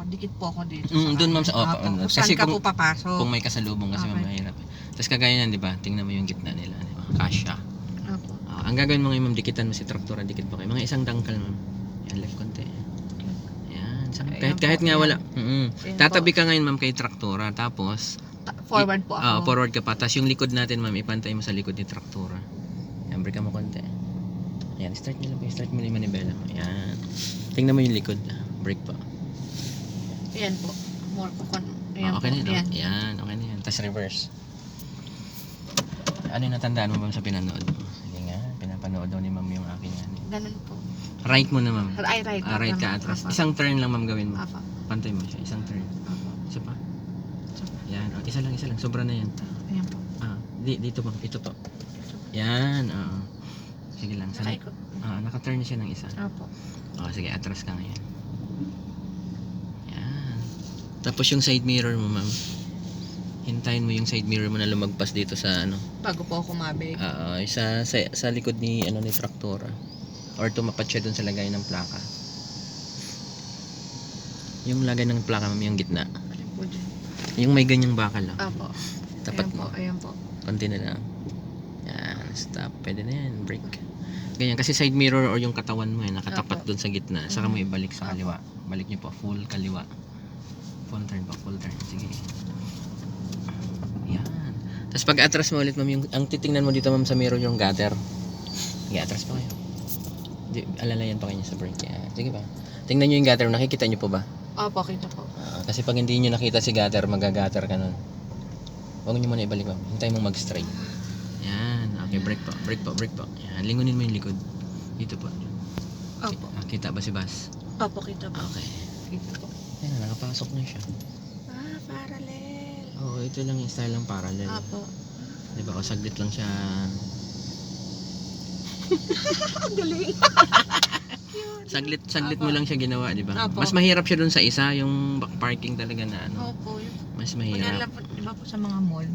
Nakadikit po ako dito. Doon ma'am sa Kung saan ka po papasok. Kung may kasalubong kasi ma'am mahirap. Tapos kagaya yan, di ba? Tingnan mo yung gitna nila, di ba? Kasya. Opo. Ang gagawin mo ngayon ma'am, dikitan mo si traktura, dikit po kayo. Mga isang dangkal ma'am. Yan, left konti. Yan. Kahit nga wala. Tatabi ka ngayon ma'am kay traktura. Tapos, Forward po ako. Forward ka pa. Tapos yung likod natin ma'am, ipantay mo sa likod ni traktura. Yan, break ka mo konti. Yan, start nyo lang po. Start mo lang yung manibela mo. Yan. Tingnan mo yung likod. Break pa. Yan po. More po. Okay na yun. Yan, okay na yan. Tapos reverse. Ano yung natandaan mo ma'am sa pinanood mo? Sige nga, pinapanood daw ni ma'am yung akin yan. Ganun po. Right mo na ma'am. Ay, right. Right ka atras. Isang turn lang ma'am gawin mo. Apa. Pantay mo siya. Isang turn. Apa. Isa pa. Yan. Isa lang. Sobra na yan. Ayan po. Dito ma'am. Ito to. Yan. Sige lang. Nakaikot. Naka-turn na siya ng isa. Apo. Sige, atras ka ngayon. Yan. Tapos yung side mirror mo ma'am. Hintayin mo yung side mirror mo na lumagpas dito sa ano. Bago po ako mabig. Sa likod ni ni traktora. Or tumapat siya dun sa lagay ng plaka. Yung lagay ng plaka ma'am, yung gitna. Alin po dyan? Yung may ganyang bakal lang. Apo. Tapat Ayan mo. po. Ayan po. Konti na lang. Yan, stop. Pwede na yan. Break. Ganyan. Kasi side mirror or yung katawan mo nakatapat dun sa gitna. Saka mo ibalik sa kaliwa. Balik nyo po. Full kaliwa. Full turn pa. Full turn. Sige. Yan. Tapos pag atras mo ulit ma'am, ang titingnan mo dito ma'am sa mirror yung gutter. Sige, atras pa kayo. Alalayan pa kayo sa brake. Yan. Sige ba? Tingnan nyo yung gutter. Nakikita nyo po ba? Opo, kita po. Kasi pag hindi nyo nakita si gutter, mag-gutter ka nun. Huwag nyo muna ibalik ma'am. Hintay mong mag-straight. Yan. Okay, brake po. Brake po. Yan. Lingunin mo yung likod. Dito po. Opo. Kita ba si Bas? Opo, kita po. Okay. Kita po. Yan, nakapasok na siya. Parallel. Oo, ito lang yung style ng parallel. Opo. Diba? O saglit lang siya. Ang galing. Saglit mo lang siya ginawa, di ba? Opo. Mas mahirap siya dun sa isa, yung back parking talaga na ano. Opo. Mas mahirap. Wala po, di ba po sa mga mall?